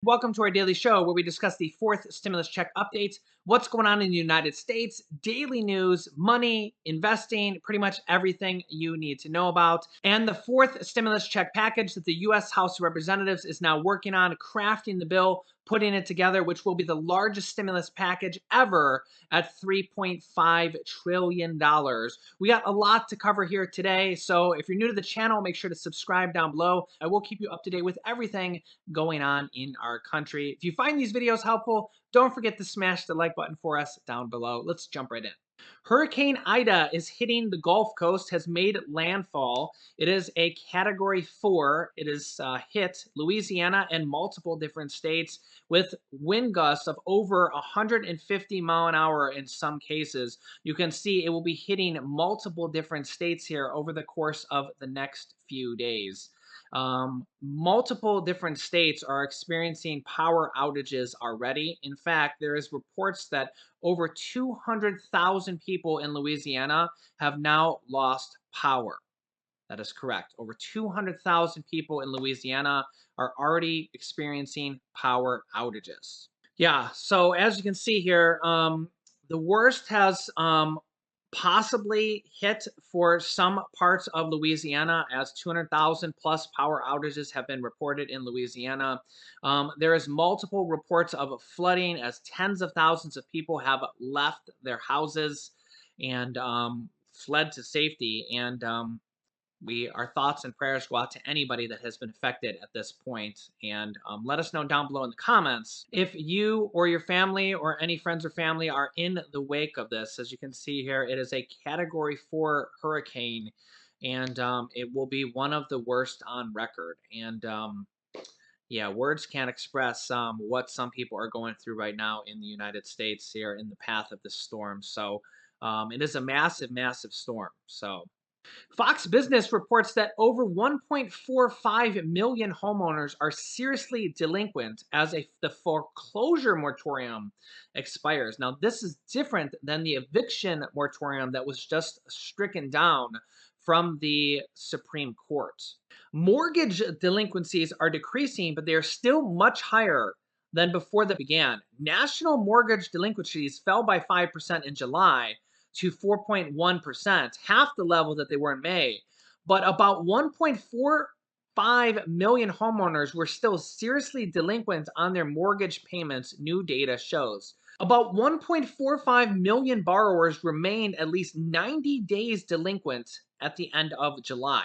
Welcome to our daily show where we discuss the fourth stimulus check updates, what's going on in the United States, daily news, money, investing, pretty much everything you need to know about. And the fourth stimulus check package that the U.S. House of Representatives is now working on, crafting the bill, putting it together, which will be the largest stimulus package ever at $3.5 trillion. We got a lot to cover here today. So if you're new to the channel, make sure to subscribe down below. I will keep you up to date with everything going on in our country. If you find these videos helpful, don't forget to smash the like button for us down below. Let's jump right in. Hurricane Ida is hitting the Gulf Coast, has made landfall. It is a Category 4. It has hit Louisiana and multiple different states with wind gusts of over 150 mile an hour in some cases. You can see it will be hitting multiple different states here over the course of the next few days. Multiple different states are experiencing power outages already. In fact, there is reports that over 200,000 people in Louisiana have now lost power. That is correct. Over 200,000 people in Louisiana are already experiencing power outages. Yeah, so as you can see here, the worst has possibly hit for some parts of Louisiana, as 200,000 plus power outages have been reported in Louisiana. There is multiple reports of flooding, as tens of thousands of people have left their houses and fled to safety. And our thoughts and prayers go out to anybody that has been affected at this point. And let us know down below in the comments if you or your family or any friends or family are in the wake of this. As you can see here, it is a Category 4 hurricane, and it will be one of the worst on record. And yeah, words can't express what some people are going through right now in the United States here in the path of this storm. So it is a massive, massive storm. So Fox Business reports that over 1.45 million homeowners are seriously delinquent as the foreclosure moratorium expires. Now, this is different than the eviction moratorium that was just stricken down from the Supreme Court. Mortgage delinquencies are decreasing, but they are still much higher than before they began. National mortgage delinquencies fell by 5% in July to 4.1%, half the level that they were in May. But about 1.45 million homeowners were still seriously delinquent on their mortgage payments, new data shows. About 1.45 million borrowers remained at least 90 days delinquent at the end of July.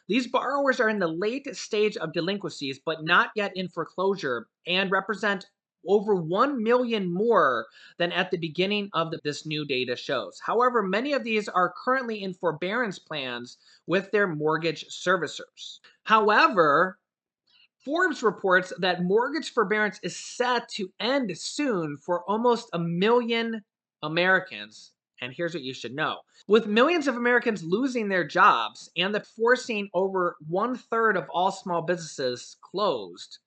These borrowers are in the late stage of delinquencies, but not yet in foreclosure, and represent over 1 million more than at the beginning of this new data shows. However, many of these are currently in forbearance plans with their mortgage servicers. However, Forbes reports that mortgage forbearance is set to end soon for almost 1 million Americans. And here's what you should know. With millions of Americans losing their jobs and the forcing over 1/3 of all small businesses closed,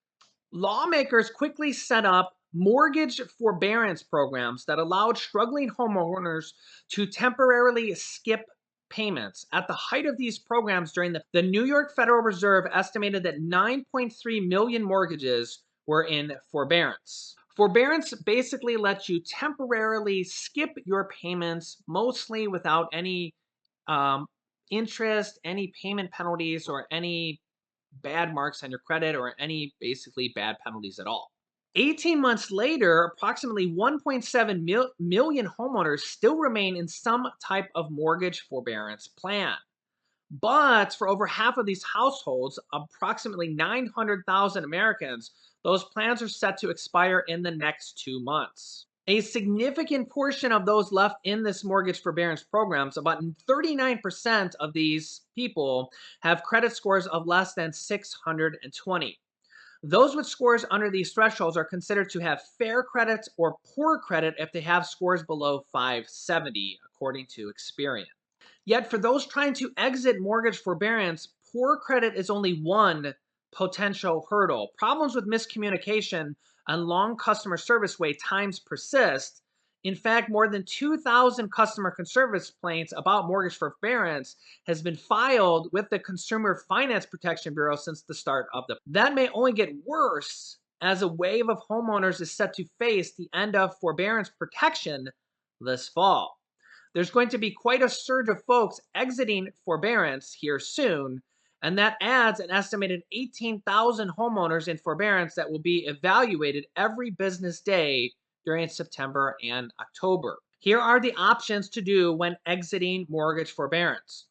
lawmakers quickly set up mortgage forbearance programs that allowed struggling homeowners to temporarily skip payments. At the height of these programs during the New York Federal Reserve estimated that 9.3 million mortgages were in forbearance. Forbearance basically lets you temporarily skip your payments, mostly without any interest, any payment penalties, or any bad marks on your credit, or any basically bad penalties at all. 18 months later, approximately 1.7 million homeowners still remain in some type of mortgage forbearance plan. But for over half of these households, approximately 900,000 Americans, those plans are set to expire in the next 2 months. A significant portion of those left in this mortgage forbearance programs, about 39% of these people, have credit scores of less than 620. Those with scores under these thresholds are considered to have fair credit or poor credit if they have scores below 570, according to Experian. Yet for those trying to exit mortgage forbearance, poor credit is only one potential hurdle. Problems with miscommunication and long customer service wait times persist. In fact, more than 2,000 customer service complaints about mortgage forbearance has been filed with the Consumer Finance Protection Bureau since the start of that may only get worse as a wave of homeowners is set to face the end of forbearance protection this fall. There's going to be quite a surge of folks exiting forbearance here soon, and that adds an estimated 18,000 homeowners in forbearance that will be evaluated every business day during September and October. Here are the options to do when exiting mortgage forbearance.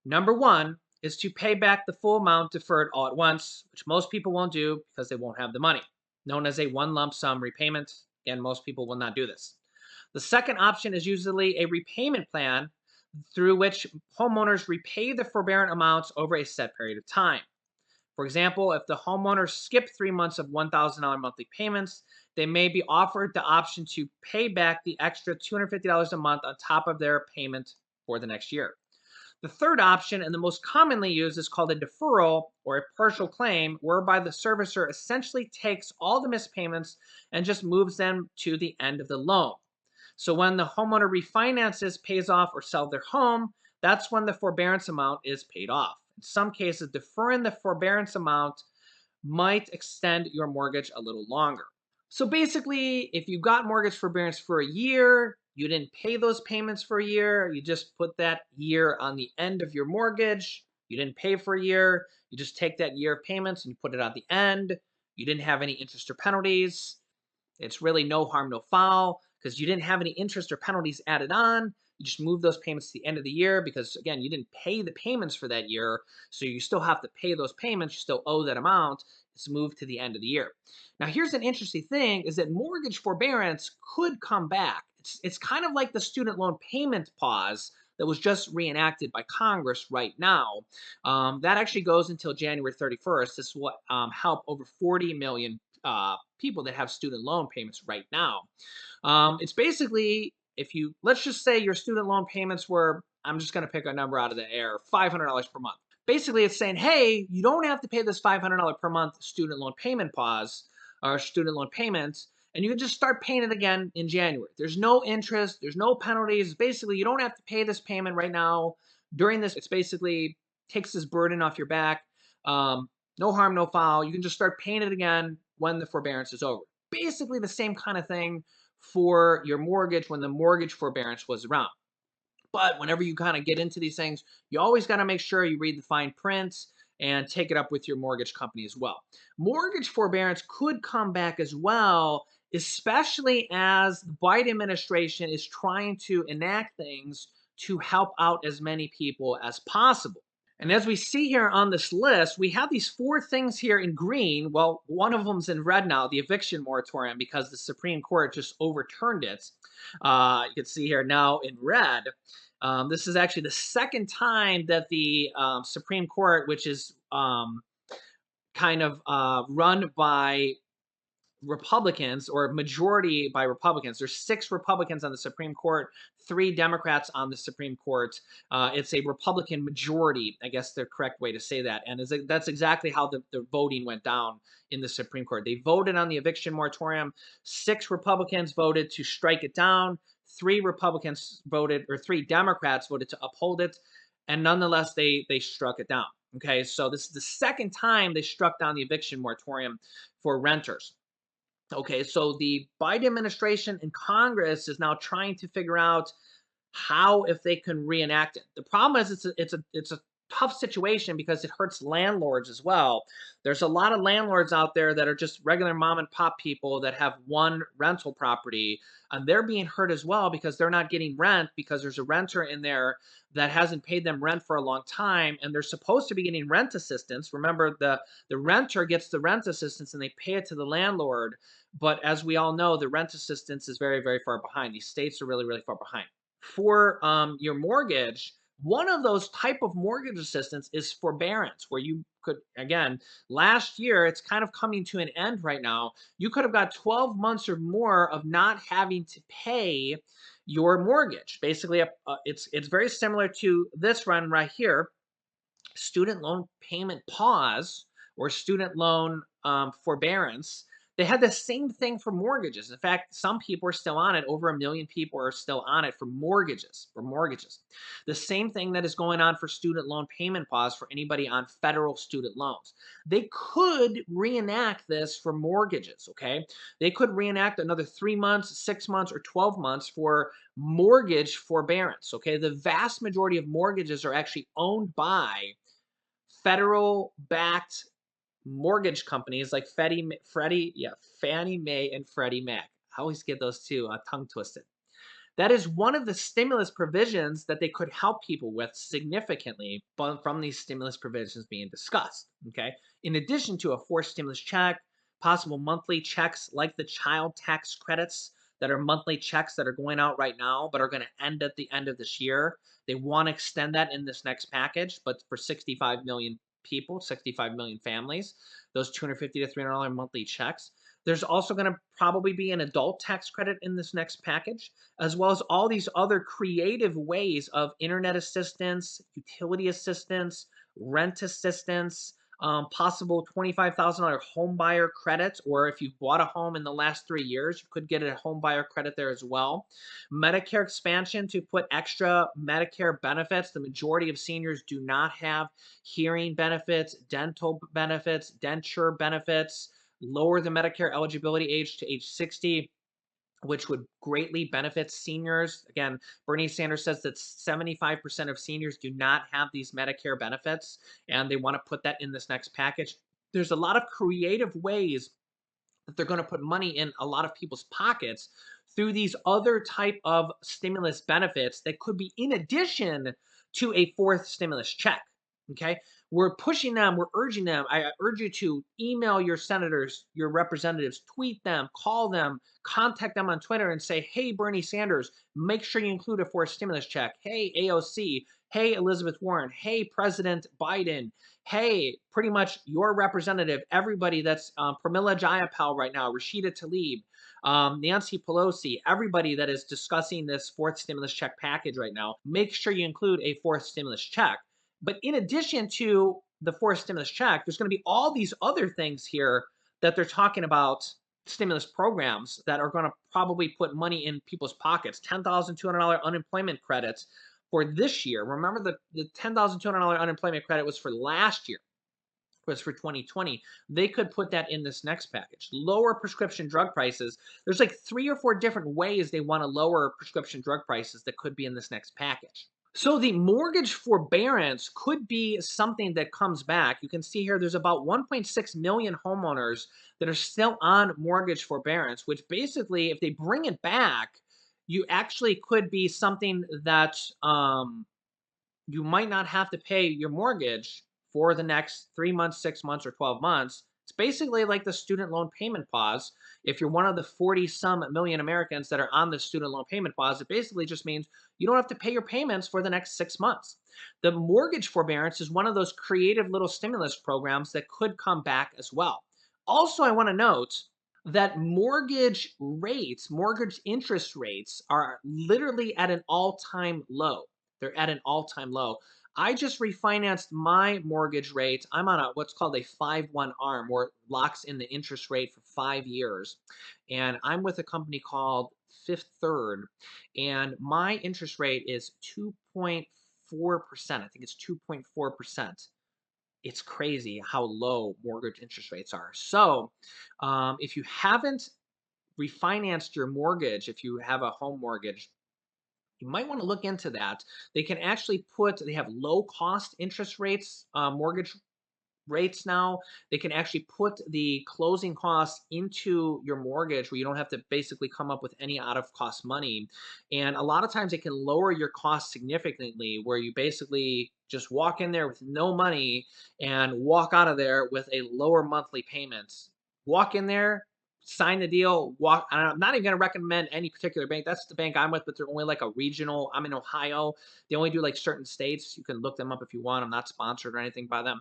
Number one is to pay back the full amount deferred all at once, which most people won't do because they won't have the money, known as a one lump sum repayment. Again, most people will not do this. The second option is usually a repayment plan through which homeowners repay the forbearance amounts over a set period of time. For example, if the homeowner skipped 3 months of $1,000 monthly payments, they may be offered the option to pay back the extra $250 a month on top of their payment for the next year. The third option, and the most commonly used, is called a deferral or a partial claim, whereby the servicer essentially takes all the missed payments and just moves them to the end of the loan. So when the homeowner refinances, pays off, or sells their home, that's when the forbearance amount is paid off. In some cases, deferring the forbearance amount might extend your mortgage a little longer. So basically, if you got mortgage forbearance for a year, you didn't pay those payments for a year, you just put that year on the end of your mortgage, you didn't pay for a year, you just take that year of payments and you put it at the end, you didn't have any interest or penalties, it's really no harm, no foul, because you didn't have any interest or penalties added on. You just move those payments to the end of the year because, again, you didn't pay the payments for that year. So you still have to pay those payments. You still owe that amount. It's moved to the end of the year. Now, here's an interesting thing is that mortgage forbearance could come back. It's kind of like the student loan payment pause that was just reenacted by Congress right now. That actually goes until January 31st. This will help over 40 million people that have student loan payments right now. It's basically, if you, let's just say your student loan payments were, I'm just going to pick a number out of the air, $500 per month. Basically, it's saying, hey, you don't have to pay this $500 per month student loan payment pause or student loan payments, and you can just start paying it again in January. There's no interest, there's no penalties. Basically, you don't have to pay this payment right now. During this, it's basically takes this burden off your back. No harm, no foul. You can just start paying it again when the forbearance is over. Basically the same kind of thing for your mortgage when the mortgage forbearance was around. But whenever you kind of get into these things, you always got to make sure you read the fine print and take it up with your mortgage company as well. Mortgage forbearance could come back as well, especially as the Biden administration is trying to enact things to help out as many people as possible. And as we see here on this list, we have these four things here in green. Well, one of them's in red now, the eviction moratorium, because the Supreme Court just overturned it. You can see here now in red. This is actually the second time that the Supreme Court, which is kind of run by Republicans, or majority by Republicans. There's 6 Republicans on the Supreme Court, 3 Democrats on the Supreme Court. It's a Republican majority, I guess the correct way to say that. And that's exactly how the voting went down in the Supreme Court. They voted on the eviction moratorium. 6 Republicans voted to strike it down. 3 Republicans voted, or 3 Democrats voted to uphold it. And nonetheless, they struck it down. Okay, so this is the second time they struck down the eviction moratorium for renters. Okay, so the Biden administration and Congress is now trying to figure out how, if they can reenact it. The problem is it's a tough situation because it hurts landlords as well. There's a lot of landlords out there that are just regular mom and pop people that have one rental property, and they're being hurt as well because they're not getting rent because there's a renter in there that hasn't paid them rent for a long time, and they're supposed to be getting rent assistance. Remember, the renter gets the rent assistance and they pay it to the landlord. But as we all know, the rent assistance is very, very far behind. These states are really, really far behind. For your mortgage, one of those type of mortgage assistance is forbearance, where you could, again, last year, it's kind of coming to an end right now. You could have got 12 months or more of not having to pay your mortgage. Basically, it's very similar to this one right here, student loan payment pause or student loan forbearance. They had the same thing for mortgages. In fact, some people are still on it. Over 1 million people are still on it for mortgages. For mortgages, the same thing that is going on for student loan payment pause for anybody on federal student loans. They could reenact this for mortgages. Okay, they could reenact another 3 months, 6 months, or 12 months for mortgage forbearance. Okay, the vast majority of mortgages are actually owned by federal backed mortgage companies like Fannie Mae and Freddie Mac. I always get those two tongue twisted. That is one of the stimulus provisions that they could help people with significantly from these stimulus provisions being discussed. Okay. In addition to a forced stimulus check, possible monthly checks like the child tax credits that are monthly checks that are going out right now, but are going to end at the end of this year. They want to extend that in this next package, but for 65 million people, 65 million families, those $250 to $300 monthly checks. There's also going to probably be an adult tax credit in this next package, as well as all these other creative ways of internet assistance, utility assistance, rent assistance, possible $25,000 home buyer credits, or if you've bought a home in the last 3 years, you could get a home buyer credit there as well. Medicare expansion to put extra Medicare benefits. The majority of seniors do not have hearing benefits, dental benefits, denture benefits. Lower the Medicare eligibility age to age 60, which would greatly benefit seniors. Again, Bernie Sanders says that 75% of seniors do not have these Medicare benefits, and they want to put that in this next package. There's a lot of creative ways that they're going to put money in a lot of people's pockets through these other type of stimulus benefits that could be in addition to a fourth stimulus check. Okay, we're pushing them, we're urging them. I urge you to email your senators, your representatives, tweet them, call them, contact them on Twitter and say, hey, Bernie Sanders, make sure you include a fourth stimulus check. Hey, AOC. Hey, Elizabeth Warren. Hey, President Biden. Hey, pretty much your representative, everybody that's Pramila Jayapal right now, Rashida Tlaib, Nancy Pelosi, everybody that is discussing this fourth stimulus check package right now, make sure you include a fourth stimulus check. But in addition to the fourth stimulus check, there's going to be all these other things here that they're talking about, stimulus programs that are going to probably put money in people's pockets. $10,200 unemployment credits for this year. Remember, the $10,200 unemployment credit was for last year, was for 2020. They could put that in this next package. Lower prescription drug prices. There's like 3 or 4 different ways they want to lower prescription drug prices that could be in this next package. So the mortgage forbearance could be something that comes back. You can see here there's about 1.6 million homeowners that are still on mortgage forbearance, which basically, if they bring it back, you actually could be something that you might not have to pay your mortgage for the next 3 months, 6 months, or 12 months. It's basically like the student loan payment pause. If you're one of the 40 some million Americans that are on the student loan payment pause, it basically just means you don't have to pay your payments for the next 6 months. The mortgage forbearance is one of those creative little stimulus programs that could come back as well. Also, I want to note that mortgage rates, mortgage interest rates are literally at an all-time low. They're at an all-time low. I just refinanced my mortgage rate. I'm on a what's called a 5-1 ARM, where it locks in the interest rate for 5 years. And I'm with a company called Fifth Third, and my interest rate is 2.4%. I think it's 2.4%. It's crazy how low mortgage interest rates are. So, if you haven't refinanced your mortgage, if you have a home mortgage, you might want to look into that. They can actually they have low cost interest rates, mortgage rates now. They can actually put the closing costs into your mortgage where you don't have to basically come up with any out of cost money. And a lot of times it can lower your costs significantly, where you basically just walk in there with no money and walk out of there with a lower monthly payments. Walk in there, sign the deal, walk. I'm not even going to recommend any particular bank. That's the bank I'm with, but they're only like a regional. I'm in Ohio. They only do like certain states. You can look them up if you want. I'm not sponsored or anything by them.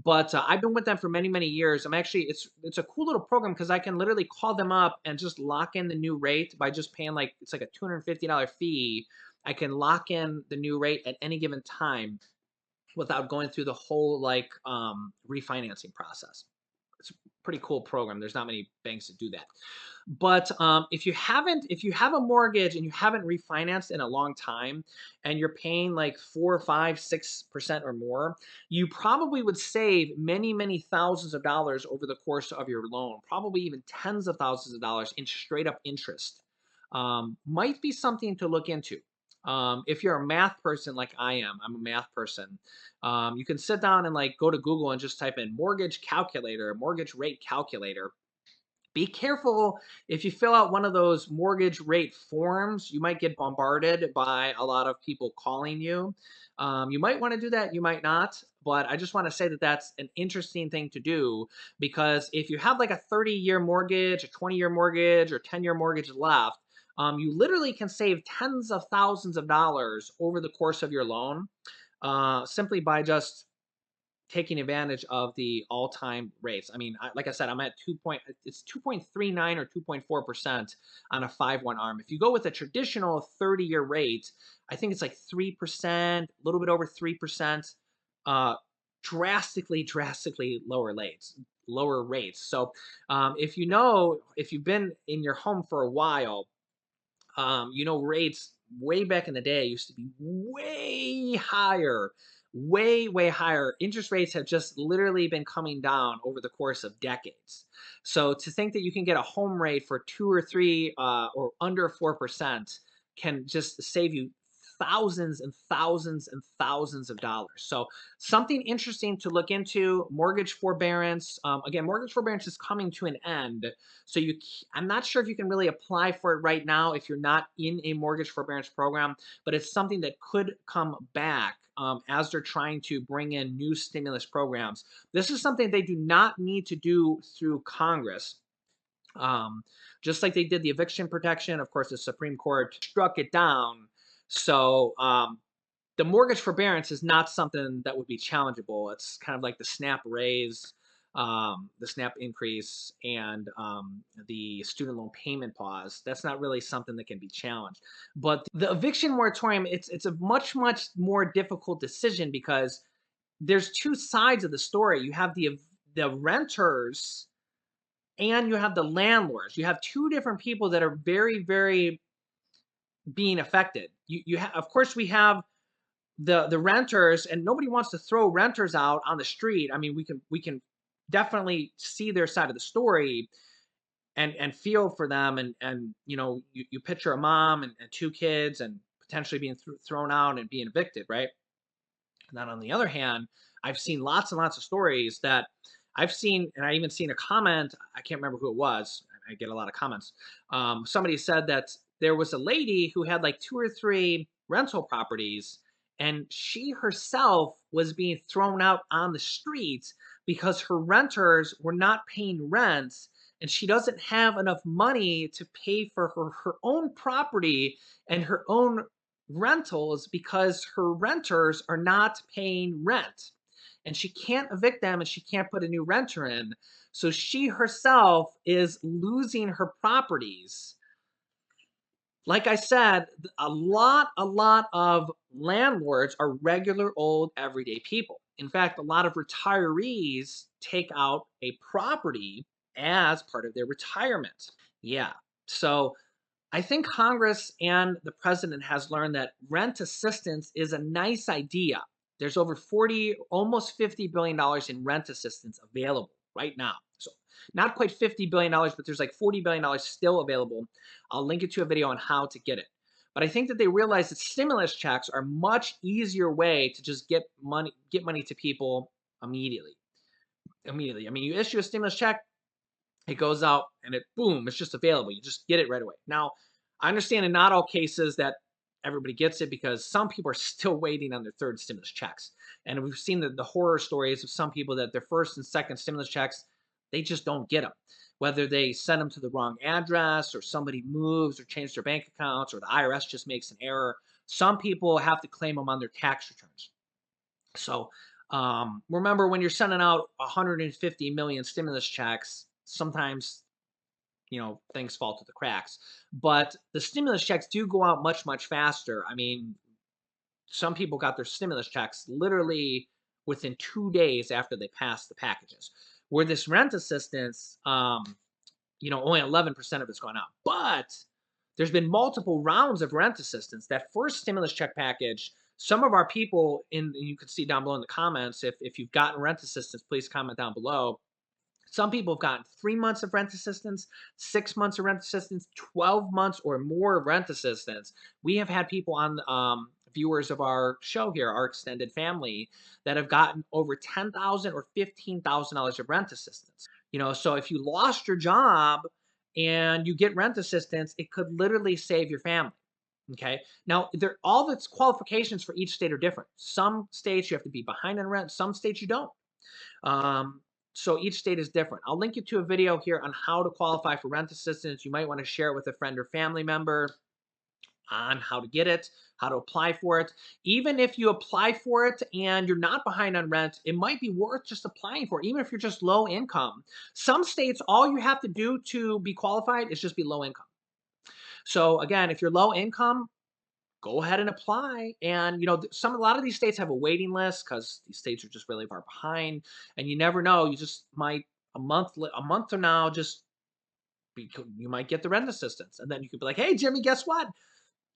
But I've been with them for many, many years. I'm actually, it's a cool little program because I can literally call them up and just lock in the new rate by just paying it's like a $250 fee. I can lock in the new rate at any given time without going through the whole refinancing process. It's pretty cool program. There's not many banks that do that. But if you have a mortgage and you haven't refinanced in a long time, and you're paying like 4, 5, 6% or more, you probably would save many, many thousands of dollars over the course of your loan, probably even tens of thousands of dollars in straight up interest. Might be something to look into. If you're a math person like I am, I'm a math person. You can sit down and like go to Google and just type in mortgage calculator, mortgage rate calculator. Be careful if you fill out one of those mortgage rate forms, you might get bombarded by a lot of people calling you. You might want to do that, you might not, but I just want to say that that's an interesting thing to do because if you have like a 30-year mortgage, a 20-year mortgage, or 10-year mortgage left, you literally can save tens of thousands of dollars over the course of your loan simply by just taking advantage of the all-time rates. I mean, like I said, I'm at it's 2.39 or 2.4% on a 5/1 ARM. If you go with a traditional 30-year rate, I think it's like 3%, a little bit over 3%, uh, drastically lower rates. So if you've been in your home for a while, rates way back in the day used to be way higher, way higher. Interest rates have just literally been coming down over the course of decades. So to think that you can get a home rate for 2 or 3 or under 4% can just save you thousands and thousands and thousands of dollars. So something interesting to look into. Mortgage forbearance. Again, mortgage forbearance is coming to an end. So I'm not sure if you can really apply for it right now if you're not in a mortgage forbearance program, but it's something that could come back as they're trying to bring in new stimulus programs. This is something they do not need to do through Congress. Um, just like they did the eviction protection, of course, the Supreme Court struck it down. So the mortgage forbearance is not something that would be challengeable. It's kind of like the SNAP raise, the SNAP increase, and the student loan payment pause. That's not really something that can be challenged. But the eviction moratorium, it's a much more difficult decision because there's two sides of the story. You have the renters and you have the landlords. You have two different people that are very being affected. Of course, we have the renters, and nobody wants to throw renters out on the street. I mean, we can definitely see their side of the story and feel for them, and you picture a mom and 2 kids and potentially being thrown out and being evicted, right? And then on the other hand, I've seen lots and lots of stories that I've seen, and I even seen a comment. I can't remember who it was. I get a lot of comments. Somebody said that there was a lady who had like 2 or 3 rental properties, and she herself was being thrown out on the streets because her renters were not paying rent, and she doesn't have enough money to pay for her own property and her own rentals because her renters are not paying rent, and she can't evict them and she can't put a new renter in. So she herself is losing her properties. Like I said, a lot of landlords are regular old everyday people. In fact, a lot of retirees take out a property as part of their retirement. Yeah. So I think Congress and the president has learned that rent assistance is a nice idea. There's over 40, almost $50 billion in rent assistance available right now. So not quite $50 billion, but there's like $40 billion still available. I'll link it to a video on how to get it. But I think that they realize that stimulus checks are a much easier way to just get money to people immediately. Immediately. I mean, you issue a stimulus check, it goes out and boom, it's just available. You just get it right away. Now, I understand in not all cases that everybody gets it because some people are still waiting on their third stimulus checks. And we've seen the horror stories of some people that their first and second stimulus checks, they just don't get them. Whether they send them to the wrong address or somebody moves or changes their bank accounts or the IRS just makes an error. Some people have to claim them on their tax returns. So remember, when you're sending out 150 million stimulus checks, sometimes things fall to the cracks. But the stimulus checks do go out much faster. I mean, some people got their stimulus checks literally within 2 days after they passed the packages, where this rent assistance, only 11% of it's gone out. But there's been multiple rounds of rent assistance. That first stimulus check package, some of our people you can see down below in the comments, if you've gotten rent assistance, please comment down below. Some people have gotten 3 months of rent assistance, 6 months of rent assistance, 12 months or more of rent assistance. We have had people on, viewers of our show here, our extended family, that have gotten over $10,000 or $15,000 of rent assistance. So if you lost your job and you get rent assistance, it could literally save your family. Okay. Now, all the qualifications for each state are different. Some states you have to be behind on rent. Some states you don't. Um, so each state is different. I'll link you to a video here on how to qualify for rent assistance. You might want to share it with a friend or family member on how to get it, how to apply for it. Even if you apply for it and you're not behind on rent, it might be worth just applying for it, even if you're just low income. Some states, all you have to do to be qualified is just be low income. So again, if you're low income, go ahead and apply. And a lot of these states have a waiting list because these states are just really far behind. And you never know, you just might a month from now you might get the rent assistance, and then you could be like, hey Jimmy, guess what?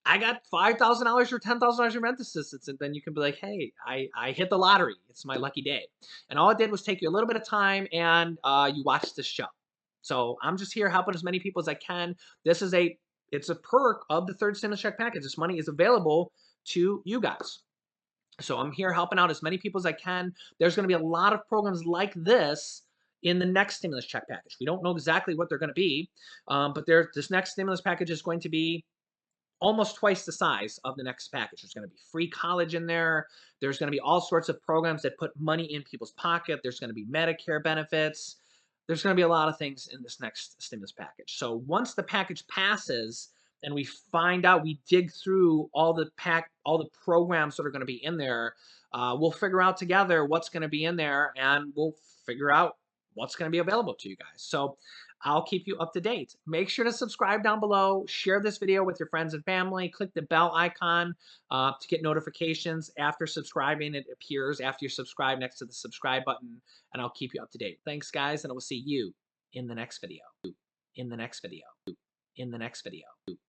I got $5,000 or $10,000 in rent assistance, and then you can be like, hey, I hit the lottery. It's my lucky day. And all it did was take you a little bit of time, and you watched this show. So I'm just here helping as many people as I can. It's a perk of the third stimulus check package. This money is available to you guys. So I'm here helping out as many people as I can. There's going to be a lot of programs like this in the next stimulus check package. We don't know exactly what they're going to be, but this next stimulus package is going to be almost twice the size of the next package. There's going to be free college in there. There's going to be all sorts of programs that put money in people's pocket. There's going to be Medicare benefits. There's going to be a lot of things in this next stimulus package. So once the package passes and we find out, we dig through all the programs that are going to be in there, we'll figure out together what's going to be in there, and we'll figure out what's going to be available to you guys. So I'll keep you up to date. Make sure to subscribe down below. Share this video with your friends and family. Click the bell icon to get notifications after subscribing. It appears after you subscribe next to the subscribe button, and I'll keep you up to date. Thanks, guys, and I will see you in the next video. In the next video. In the next video.